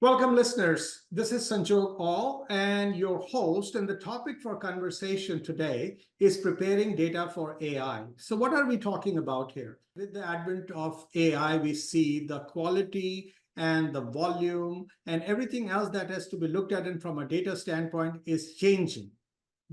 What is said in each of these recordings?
Welcome, listeners. This is Sanjog Aul and your host, and the topic for conversation today is preparing data for AI. So what are we talking about here? With the advent of AI, we see the quality and the volume and everything else that has to be looked at and from a data standpoint is changing.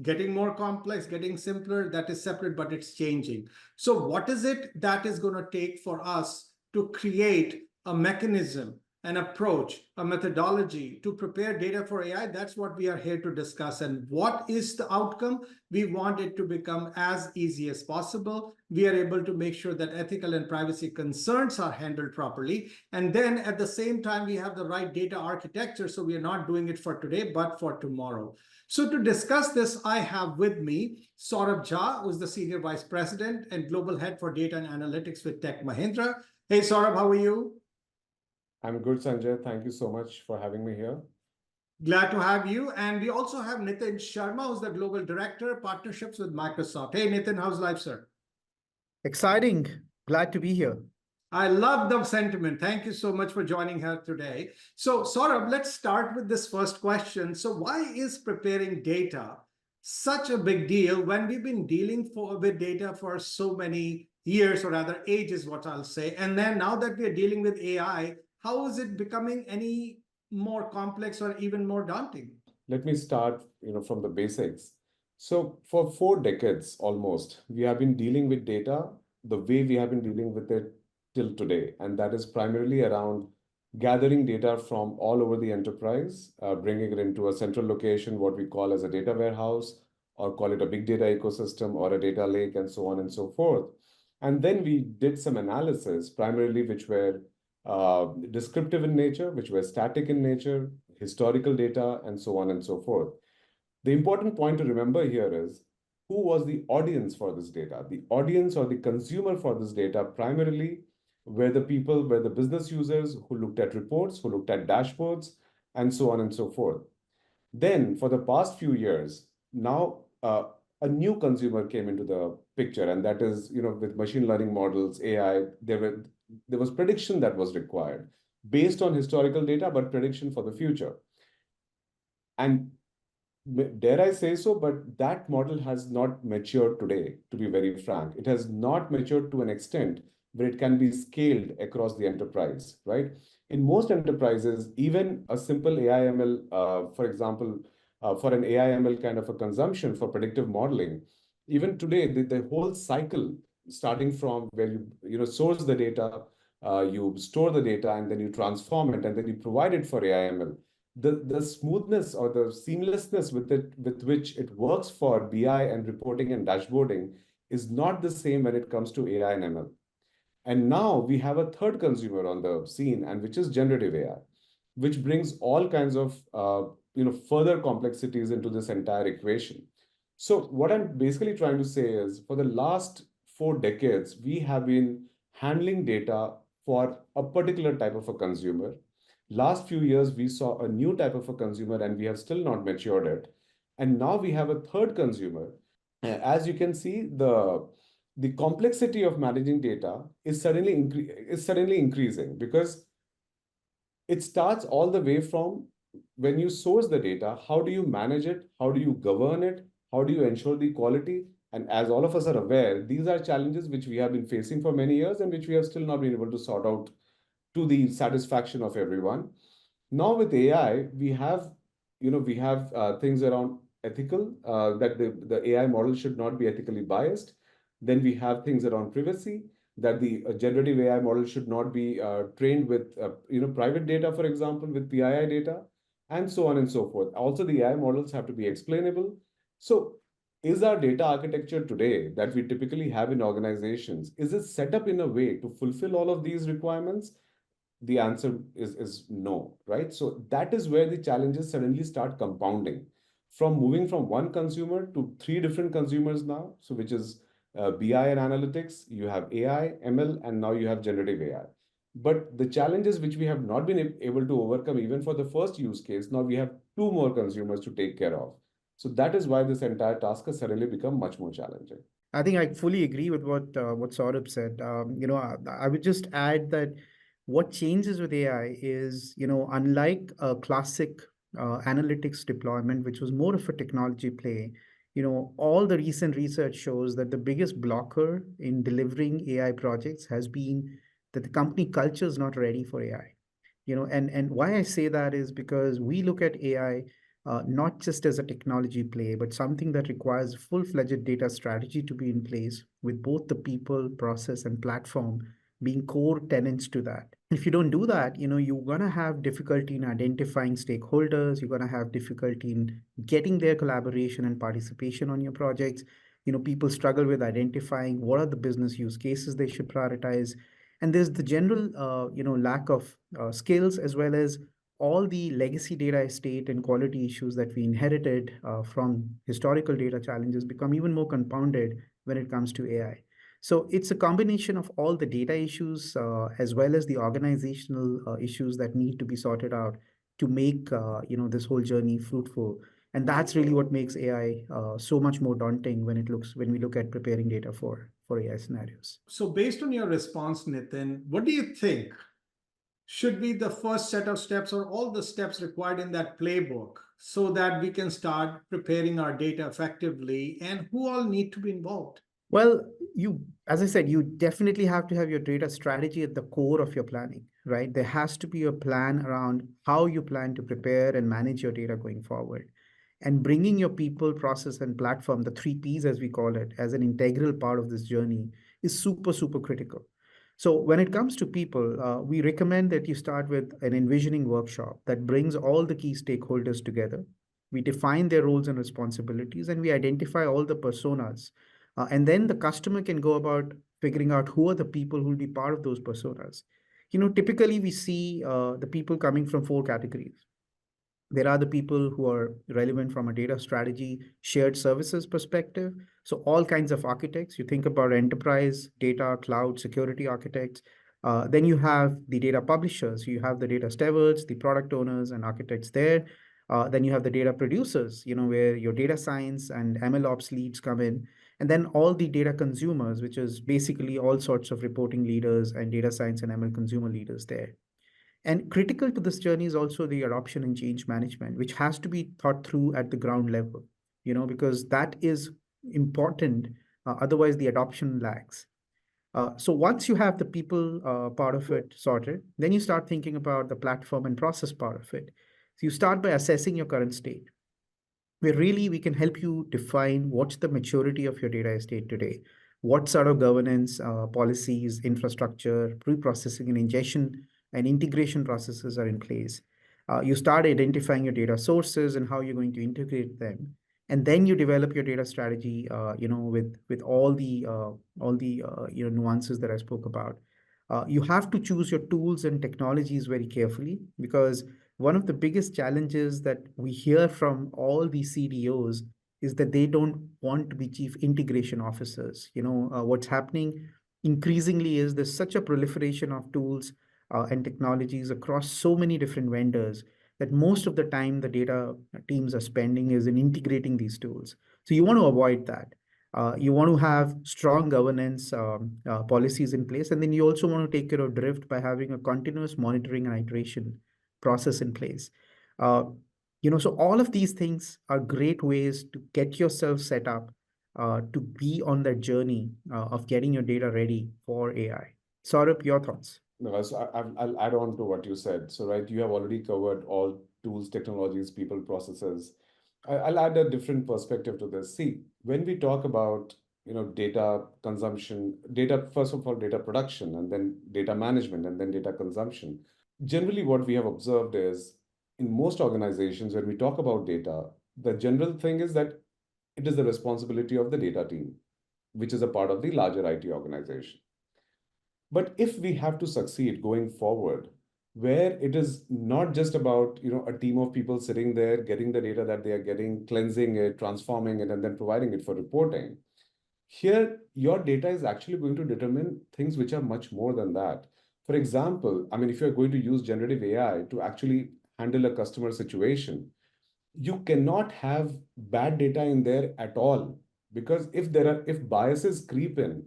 Getting more complex, getting simpler, that is separate, but it's changing. So what is it that is going to take for us to create a mechanism, an approach, a methodology to prepare data for AI? That's what we are here to discuss. And what is the outcome? We want it to become as easy as possible. We are able to make sure that ethical and privacy concerns are handled properly. And then at the same time, we have the right data architecture. So we are not doing it for today, but for tomorrow. So to discuss this, I have with me Saurabh, who is the Senior Vice President and Global Head for Data and Analytics with Tech Mahindra. Hey, Saurabh, how are you? I'm good, Sanjay. Thank you so much for having me here. Glad to have you. And we also have Nitin Sharma, who's the Global Director, Partnerships with Microsoft. Hey, Nitin, how's life, sir? Exciting. Glad to be here. I love the sentiment. Thank you so much for joining her today. So, Saurabh, let's start with this first question. So, why is preparing data such a big deal when we've been dealing with data for so many years, or rather ages, what I'll say? And then now that we're dealing with AI, how is it becoming any more complex or even more daunting? Let me start, from the basics. So for 4 decades almost, we have been dealing with data the way we have been dealing with it till today. And that is primarily around gathering data from all over the enterprise, bringing it into a central location, what we call as a data warehouse, or call it a big data ecosystem or a data lake, and so on and so forth. And then we did some analysis, primarily which were descriptive in nature, which were static in nature, historical data, and so on and so forth. The important point to remember here is who was the audience for this data? The audience or the consumer for this data primarily were the people, were the business users who looked at reports, who looked at dashboards, and so on and so forth. Then for the past few years, now a new consumer came into the picture, and that is, with machine learning models, AI, there was prediction that was required based on historical data, but prediction for the future. And dare I say so, but that model has not matured today, to be very frank. It has not matured to an extent where it can be scaled across the enterprise, right? In most enterprises, even a simple AI/ML, for example, for an AI/ML kind of a consumption for predictive modeling, even today, the whole cycle, starting from where you source the data, you store the data, and then you transform it, and then you provide it for AI/ML. The smoothness or the seamlessness with which it works for BI and reporting and dashboarding is not the same when it comes to AI and ML. And now we have a third consumer on the scene, and which is generative AI, which brings all kinds of further complexities into this entire equation. So what I'm basically trying to say is, for the last 4 decades, we have been handling data for a particular type of a consumer. Last few years, we saw a new type of a consumer, and we have still not matured it. And now we have a third consumer. As you can see, the complexity of managing data is suddenly increasing, because it starts all the way from when you source the data. How do you manage it? How do you govern it? How do you ensure the quality? And as all of us are aware, these are challenges which we have been facing for many years and which we have still not been able to sort out to the satisfaction of everyone. Now with AI, we have things around ethical, that the AI model should not be ethically biased. Then we have things around privacy, that the generative AI model should not be trained with private data, for example, with PII data, and so on and so forth. Also, the AI models have to be explainable. So is our data architecture today that we typically have in organizations, is it set up in a way to fulfill all of these requirements? The answer is no, right? So that is where the challenges suddenly start compounding, from moving from one consumer to 3 different consumers now. So which is BI and analytics, you have AI, ML, and now you have generative AI. But the challenges which we have not been able to overcome even for the first use case, now we have 2 more consumers to take care of. So that is why this entire task has suddenly become much more challenging. I think I fully agree with what Saurabh said. I would just add that What changes with AI is, unlike a classic analytics deployment, which was more of a technology play, all the recent research shows that the biggest blocker in delivering AI projects has been that the company culture is not ready for AI. And why I say that is because we look at AI not just as a technology play, but something that requires full-fledged data strategy to be in place with both the people, process, and platform being core tenants to that. If you don't do that, you're going to have difficulty in identifying stakeholders. You're going to have difficulty in getting their collaboration and participation on your projects. People struggle with identifying what are the business use cases they should prioritize. And there's the general, lack of skills, as well as all the legacy data estate and quality issues that we inherited from historical data challenges become even more compounded when it comes to AI. So it's a combination of all the data issues as well as the organizational issues that need to be sorted out to make this whole journey fruitful. And that's really what makes AI so much more daunting when we look at preparing data for AI scenarios. So based on your response, Nitin, what do you think should be the first set of steps or all the steps required in that playbook so that we can start preparing our data effectively, and who all need to be involved? Well, as I said, you definitely have to have your data strategy at the core of your planning, right? There has to be a plan around how you plan to prepare and manage your data going forward. And bringing your people, process, and platform, the three Ps as we call it, as an integral part of this journey is super, super critical. So when it comes to people, we recommend that you start with an envisioning workshop that brings all the key stakeholders together. We define their roles and responsibilities, and we identify all the personas, and then the customer can go about figuring out who are the people who will be part of those personas. Typically we see the people coming from four categories. There are the people who are relevant from a data strategy, shared services perspective. So all kinds of architects. You think about enterprise, data, cloud, security architects. Then you have the data publishers. You have the data stewards, the product owners and architects there. Then you have the data producers, where your data science and ML ops leads come in. And then all the data consumers, which is basically all sorts of reporting leaders and data science and ML consumer leaders there. And critical to this journey is also the adoption and change management, which has to be thought through at the ground level, because that is important. Otherwise, the adoption lags. So once you have the people part of it sorted, then you start thinking about the platform and process part of it. So you start by assessing your current state, where really we can help you define what's the maturity of your data estate today, what sort of governance, policies, infrastructure, pre-processing and ingestion and integration processes are in place. You start identifying your data sources and how you're going to integrate them. And then you develop your data strategy, with all the nuances that I spoke about. You have to choose your tools and technologies very carefully, because one of the biggest challenges that we hear from all these CDOs is that they don't want to be chief integration officers. What's happening increasingly is there's such a proliferation of tools and technologies across so many different vendors that most of the time the data teams are spending is in integrating these tools. So you want to avoid that. You want to have strong governance policies in place, and then you also want to take care of drift by having a continuous monitoring and iteration process in place. Uh, so all of these things are great ways to get yourself set up to be on that journey of getting your data ready for AI. Saurabh, your thoughts? No, so I'll add on to what you said. So, right, you have already covered all tools, technologies, people, processes. I'll add a different perspective to this. See, when we talk about, data consumption, data, first of all, data production, and then data management, and then data consumption. Generally, what we have observed is in most organizations, when we talk about data, the general thing is that it is the responsibility of the data team, which is a part of the larger IT organization. But if we have to succeed going forward, where it is not just about a team of people sitting there getting the data that they are getting, cleansing it, transforming it, and then providing it for reporting, here your data is actually going to determine things which are much more than that. For example, I mean, if you're going to use generative AI to actually handle a customer situation, you cannot have bad data in there at all, because if biases creep in,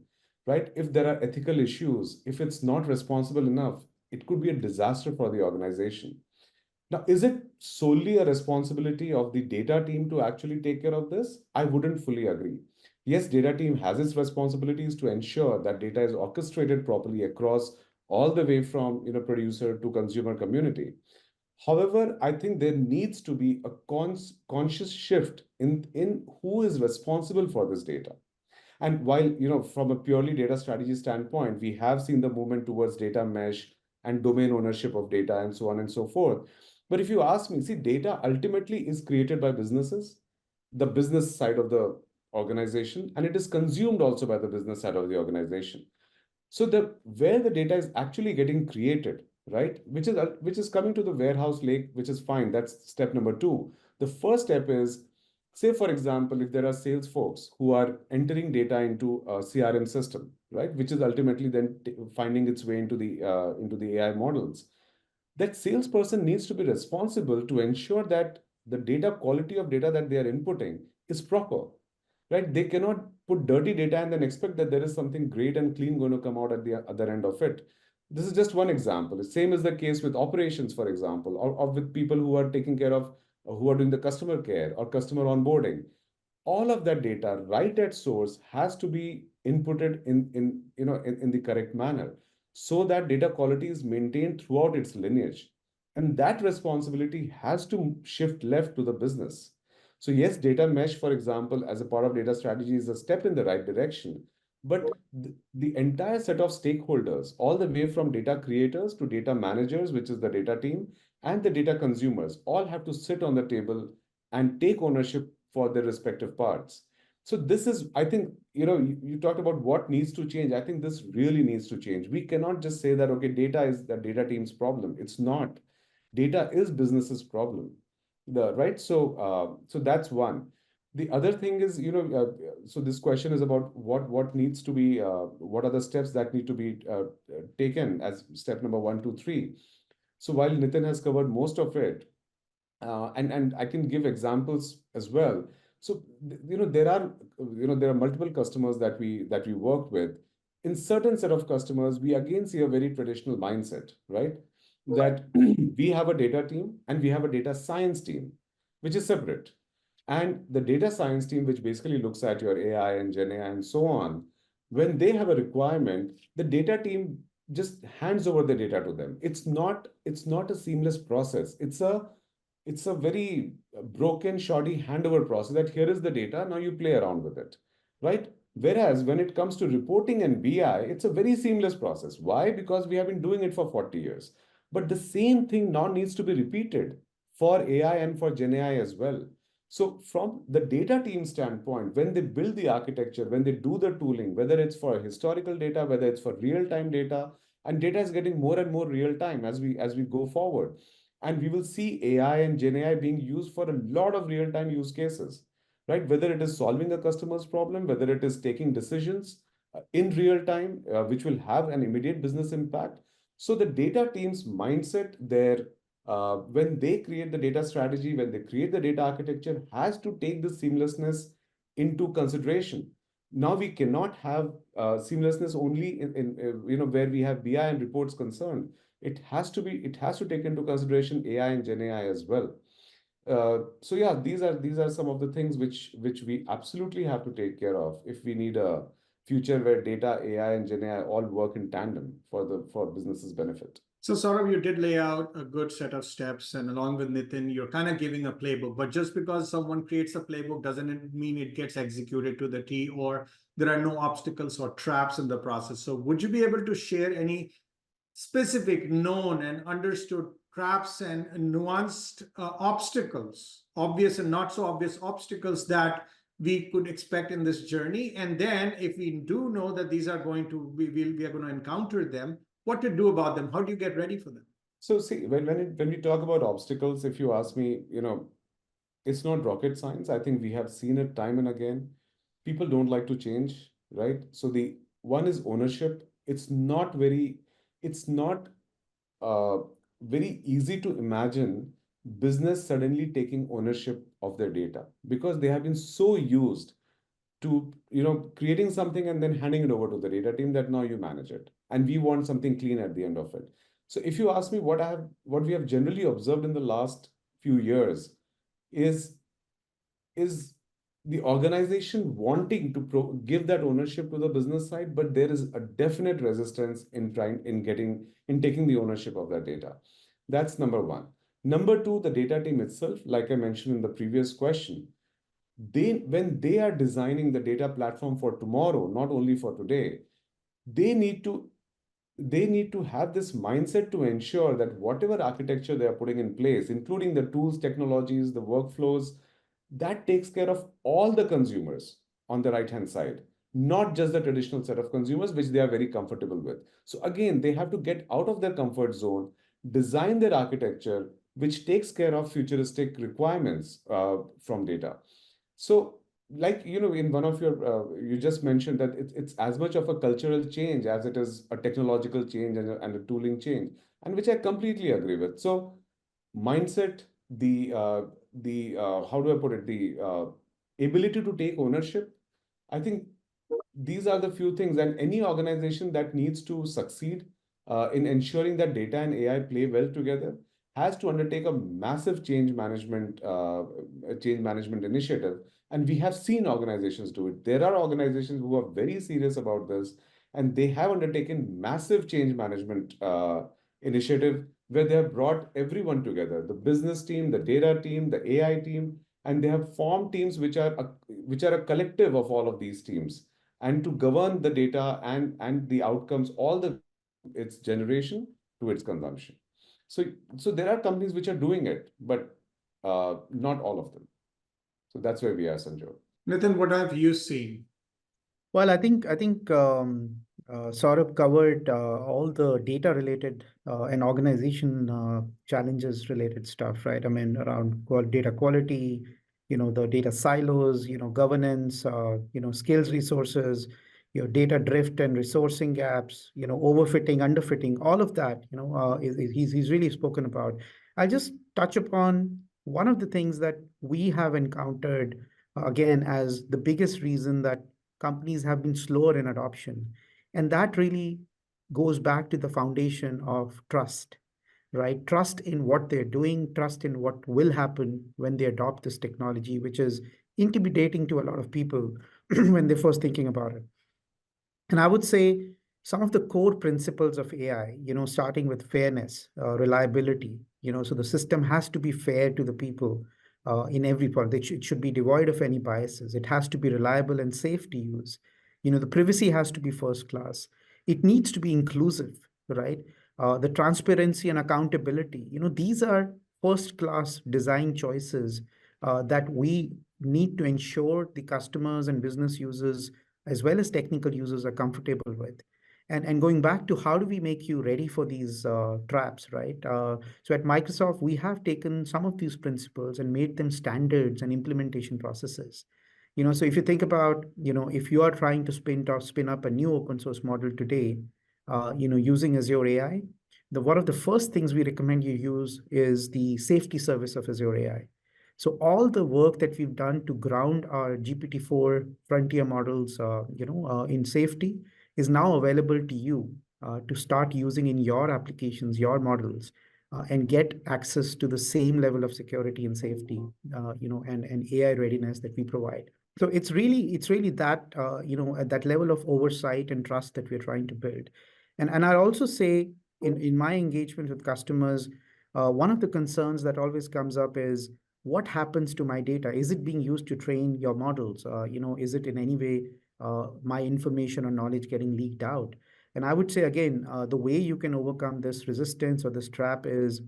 right, if there are ethical issues, if it's not responsible enough, it could be a disaster for the organization. Now, is it solely a responsibility of the data team to actually take care of this? I wouldn't fully agree. Yes, data team has its responsibilities to ensure that data is orchestrated properly across all the way from producer to consumer community. However, I think there needs to be a conscious shift in who is responsible for this data. And while, from a purely data strategy standpoint, we have seen the movement towards data mesh and domain ownership of data and so on and so forth. But if you ask me, see, data ultimately is created by businesses, the business side of the organization, and it is consumed also by the business side of the organization. So the where the data is actually getting created, right, which is coming to the warehouse lake, which is fine. That's step number two. The first step is, say for example, if there are sales folks who are entering data into a CRM system, right, which is ultimately then finding its way into the AI models, that salesperson needs to be responsible to ensure that the data quality of data that they are inputting is proper, right? They cannot put dirty data and then expect that there is something great and clean going to come out at the other end of it. This is just one example. The same is the case with operations, for example, or with people who are taking care of, who are doing the customer care or customer onboarding. All of that data right at source has to be inputted in the correct manner so that data quality is maintained throughout its lineage. And that responsibility has to shift left to the business. So yes, data mesh, for example, as a part of data strategy is a step in the right direction. But the entire set of stakeholders, all the way from data creators to data managers, which is the data team, and the data consumers, all have to sit on the table and take ownership for their respective parts. So this is, I think, you talked about what needs to change. I think this really needs to change. We cannot just say that, okay, data is the data team's problem. It's not. Data is business's problem. Right. So that's one. The other thing is, so this question is about what needs to be, what are the steps that need to be taken as step number 1, 2, 3. So while Nitin has covered most of it, and I can give examples as well. So there are multiple customers that we work with. In certain set of customers, we again see a very traditional mindset, right? That we have a data team and we have a data science team, which is separate. And the data science team, which basically looks at your AI and Gen AI and so on, when they have a requirement, the data team just hands over the data to them. It's not a seamless process. It's a very broken, shoddy handover process that here is the data, now you play around with it, right? Whereas when it comes to reporting and BI, it's a very seamless process. Why? Because we have been doing it for 40 years. But the same thing now needs to be repeated for AI and for Gen AI as well. So from the data team standpoint, when they build the architecture, when they do the tooling, whether it's for historical data, whether it's for real-time data, and data is getting more and more real-time as we go forward. And we will see AI and Gen AI being used for a lot of real-time use cases, right? Whether it is solving a customer's problem, whether it is taking decisions in real time, which will have an immediate business impact. So the data team's mindset, when they create the data strategy, when they create the data architecture, has to take the seamlessness into consideration. Now we cannot have seamlessness only in where we have BI and reports concerned. It has to take into consideration AI and Gen AI as well. So yeah, these are some of the things which we absolutely have to take care of if we need a future where data, AI, and Gen AI all work in tandem for business's benefit. So, Saurabh, you did lay out a good set of steps, and along with Nitin, you're kind of giving a playbook. But just because someone creates a playbook doesn't mean it gets executed to the T, or there are no obstacles or traps in the process. So, would you be able to share any specific known and understood traps and nuanced obstacles, obvious and not so obvious obstacles that we could expect in this journey? And then if we do know that these are going to, we are going to encounter them, what to do about them? How do you get ready for them? So see, when we talk about obstacles, if you ask me, it's not rocket science. I think we have seen it time and again. People don't like to change, right? So the one is ownership. It's not uh, very easy to imagine business suddenly taking ownership of their data because they have been so used to creating something and then handing it over to the data team that now you manage it, and we want something clean at the end of it. So if you ask me what we have generally observed in the last few years is is the organization wanting to give that ownership to the business side, but there is a definite resistance in taking the ownership of that data. That's number one. Number two, the data team itself, like I mentioned in the previous question, when they are designing the data platform for tomorrow, not only for today, they need to have this mindset to ensure that whatever architecture they are putting in place, including the tools, technologies, the workflows, that takes care of all the consumers on the right hand side, not just the traditional set of consumers which they are very comfortable with. So again, they have to get out of their comfort zone, design their architecture which takes care of futuristic requirements from data. So, like, in one of your, you just mentioned that it's as much of a cultural change as it is a technological change and a tooling change, and which I completely agree with. So, mindset, how do I put it, the ability to take ownership. I think these are the few things, and any organization that needs to succeed in ensuring that data and AI play well together has to undertake a massive change management initiative. And we have seen organizations do it. There are organizations who are very serious about this, and they have undertaken massive change management initiative where they have brought everyone together: the business team, the data team, the AI team, and they have formed teams which are a collective of all of these teams, and to govern the data and the outcomes all the its generation to its consumption. So there are companies which are doing it, but not all of them. So that's where we are, Sanjog. Nitin, what have you seen? Well, I think Saurabh covered all the data related and organization challenges related stuff, right? I mean, around data quality, the data silos, governance, skills resources, data drift and resourcing gaps, overfitting, underfitting, all of that, he's really spoken about. I'll just touch upon one of the things that we have encountered again as the biggest reason that companies have been slower in adoption. And that really goes back to the foundation of trust, right? Trust in what they're doing, trust in what will happen when they adopt this technology, which is intimidating to a lot of people when they're first thinking about it. And I would say some of the core principles of AI, starting with fairness, reliability, so the system has to be fair to the people in every part. It should be devoid of any biases. It has to be reliable and safe to use. The privacy has to be first class. It needs to be inclusive, right? The transparency and accountability, these are first class design choices that we need to ensure the customers and business users as well as technical users are comfortable with. And going back to how do we make you ready for these traps, right? So at Microsoft, we have taken some of these principles and made them standards and implementation processes. So if you think about, if you are trying to spin up a new open source model today, using Azure AI, one of the first things we recommend you use is the safety service of Azure AI. So all the work that we've done to ground our GPT-4 frontier models, in safety is now available to you to start using in your applications, your models, and get access to the same level of security and safety, and AI readiness that we provide. So it's really that, at that level of oversight and trust that we're trying to build. And I also say in my engagement with customers, one of the concerns that always comes up is, what happens to my data? Is it being used to train your models? Is it in any way my information or knowledge getting leaked out? And I would say again, the way you can overcome this resistance or this trap is,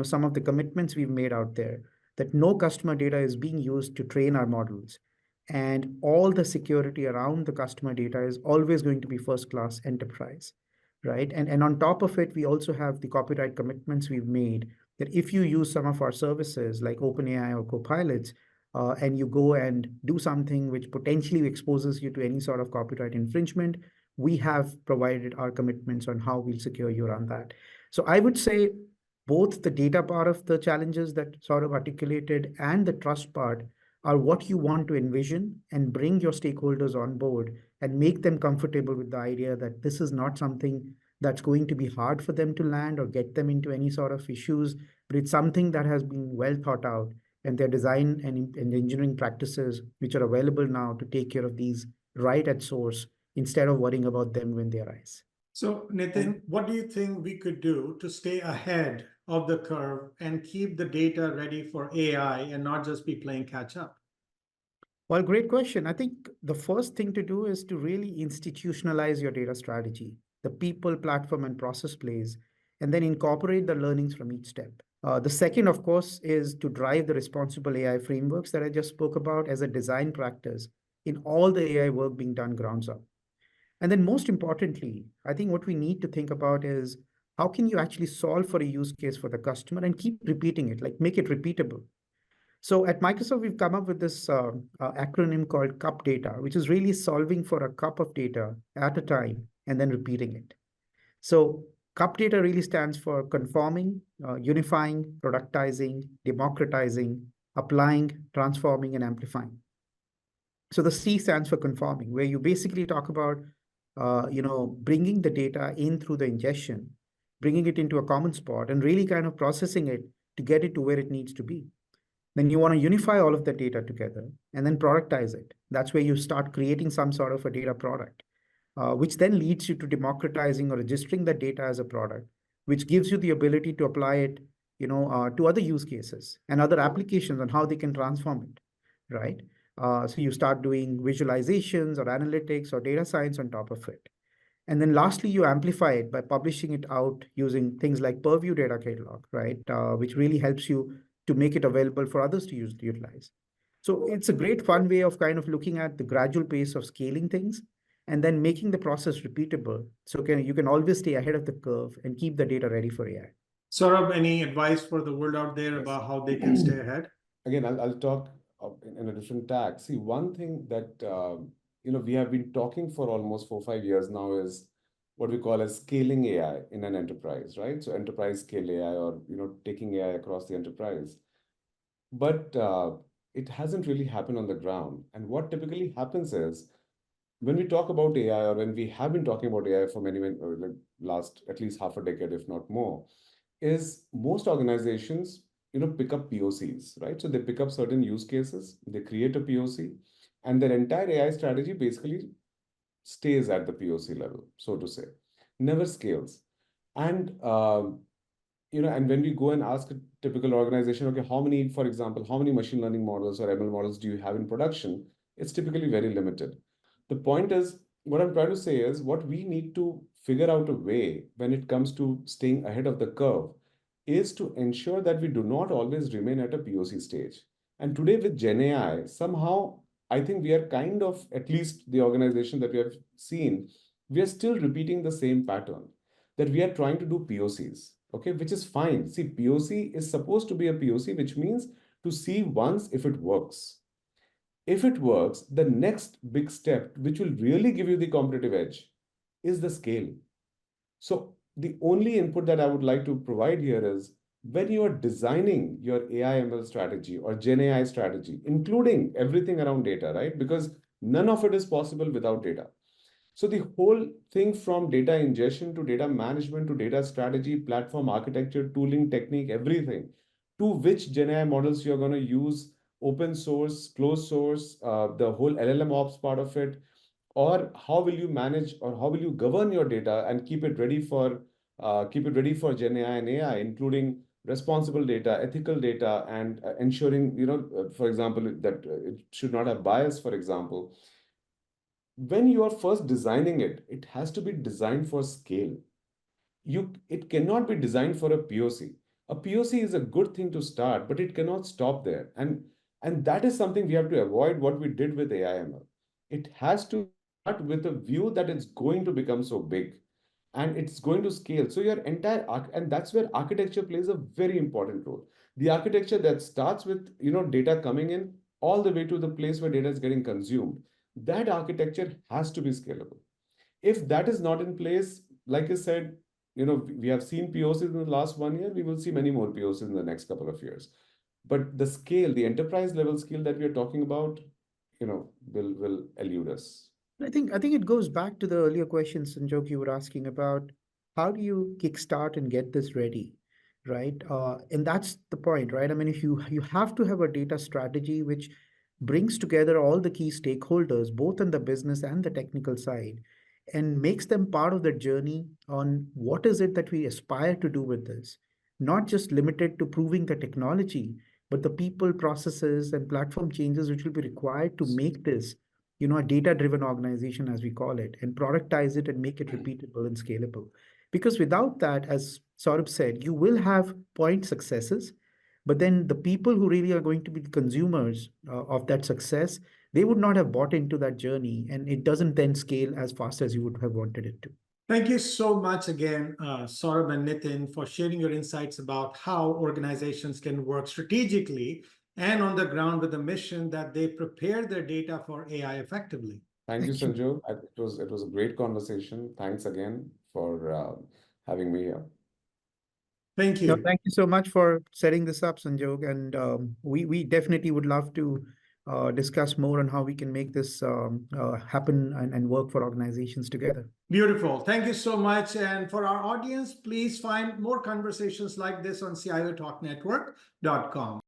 some of the commitments we've made out there, that no customer data is being used to train our models. And all the security around the customer data is always going to be first class enterprise, right? And on top of it, we also have the copyright commitments we've made that if you use some of our services like OpenAI or Copilots, and you go and do something which potentially exposes you to any sort of copyright infringement, we have provided our commitments on how we'll secure you around that. So I would say both the data part of the challenges that Saurabh articulated and the trust part are what you want to envision and bring your stakeholders on board and make them comfortable with the idea that this is not something that's going to be hard for them to land or get them into any sort of issues, but it's something that has been well thought out, and their design and engineering practices, which are available now to take care of these right at source instead of worrying about them when they arise. So, Nitin, what do you think we could do to stay ahead of the curve and keep the data ready for AI and not just be playing catch up? Well, great question. I think the first thing to do is to really institutionalize your data strategy, the people, platform, and process plays, and then incorporate the learnings from each step. The second, of course, is to drive the responsible AI frameworks that I just spoke about as a design practice in all the AI work being done grounds up. And then, most importantly, I think what we need to think about is how can you actually solve for a use case for the customer and keep repeating it, like make it repeatable. So at Microsoft, we've come up with this acronym called cup data, which is really solving for a cup of data at a time and then repeating it. So cup data really stands for conforming, unifying, productizing, democratizing, applying, transforming, and amplifying. So the C stands for conforming, where you basically talk about, bringing the data in through the ingestion, bringing it into a common spot, and really kind of processing it to get it to where it needs to be. Then you want to unify all of the data together and then productize it. That's where you start creating some sort of a data product, which then leads you to democratizing or registering the data as a product, which gives you the ability to apply it, to other use cases and other applications on how they can transform it, right? So you start doing visualizations or analytics or data science on top of it. And then lastly, you amplify it by publishing it out using things like Purview Data Catalog, right? Which really helps you to make it available for others to utilize. So it's a great fun way of kind of looking at the gradual pace of scaling things and then making the process repeatable. So you can always stay ahead of the curve and keep the data ready for AI. Saurabh, any advice for the world out there Yes. about how they can stay ahead? Again, I'll talk in a different tag. See, one thing that we have been talking for almost 4 or 5 years now is what we call as scaling AI in an enterprise, right? So enterprise scale AI, or taking AI across the enterprise. But it hasn't really happened on the ground. And what typically happens is when we talk about AI, or when we have been talking about AI for many, like last at least half a decade, if not more, is most organizations pick up POCs, right? So they pick up certain use cases, they create a POC, and their entire AI strategy basically stays at the POC level, so to say, never scales. And and when we go and ask a typical organization, okay, how many, for example, how many machine learning models or ML models do you have in production? It's typically very limited. The point is, what I'm trying to say is, what we need to figure out a way when it comes to staying ahead of the curve is to ensure that we do not always remain at a POC stage. And today with Gen AI, somehow I think we are kind of, at least the organization that we have seen, we are still repeating the same pattern, that we are trying to do POCs, okay, which is fine. See, POC is supposed to be a POC, which means to see once if it works. If it works, the next big step, which will really give you the competitive edge, is the scale. So the only input that I would like to provide here is, when you are designing your AI ML strategy or Gen AI strategy, including everything around data, right? Because none of it is possible without data. So the whole thing, from data ingestion to data management to data strategy, platform architecture, tooling, technique, everything, to which Gen AI models you're going to use, open source, closed source, the whole LLM ops part of it, or how will you manage, or how will you govern your data and keep it ready for Gen AI and AI, including responsible data, ethical data, and ensuring, for example, that it should not have bias, for example. When you are first designing it, it has to be designed for scale. It cannot be designed for a POC. A POC is a good thing to start, but it cannot stop there. And that is something we have to avoid, what we did with AIML. It has to start with a view that it's going to become so big and it's going to scale. So your entire and that's where architecture plays a very important role. The architecture that starts with data coming in all the way to the place where data is getting consumed, that architecture has to be scalable. If that is not in place, like I said, we have seen POCs in the last 1 year, we will see many more POCs in the next couple of years. But the scale, the enterprise level scale that we are talking about, will elude us. I think it goes back to the earlier questions, Sanjog, you were asking about how do you kickstart and get this ready, right? And that's the point, right? I mean, if you have to have a data strategy which brings together all the key stakeholders, both on the business and the technical side, and makes them part of the journey on what is it that we aspire to do with this, not just limited to proving the technology, but the people, processes, and platform changes which will be required to make this, a data-driven organization, as we call it, and productize it and make it repeatable and scalable. Because without that, as Saurabh said, you will have point successes, but then the people who really are going to be the consumers of that success, they would not have bought into that journey, and it doesn't then scale as fast as you would have wanted it to. Thank you so much again, Saurabh and Nitin, for sharing your insights about how organizations can work strategically and on the ground with a mission that they prepare their data for AI effectively. Thank you, Sanjog. It was a great conversation. Thanks again for having me here. Thank No, you. thank you so much for setting this up, Sanjog. And we definitely would love to discuss more on how we can make this happen and work for organizations together. Beautiful. Thank you so much. And for our audience, please find more conversations like this on CIO Talk Network.com.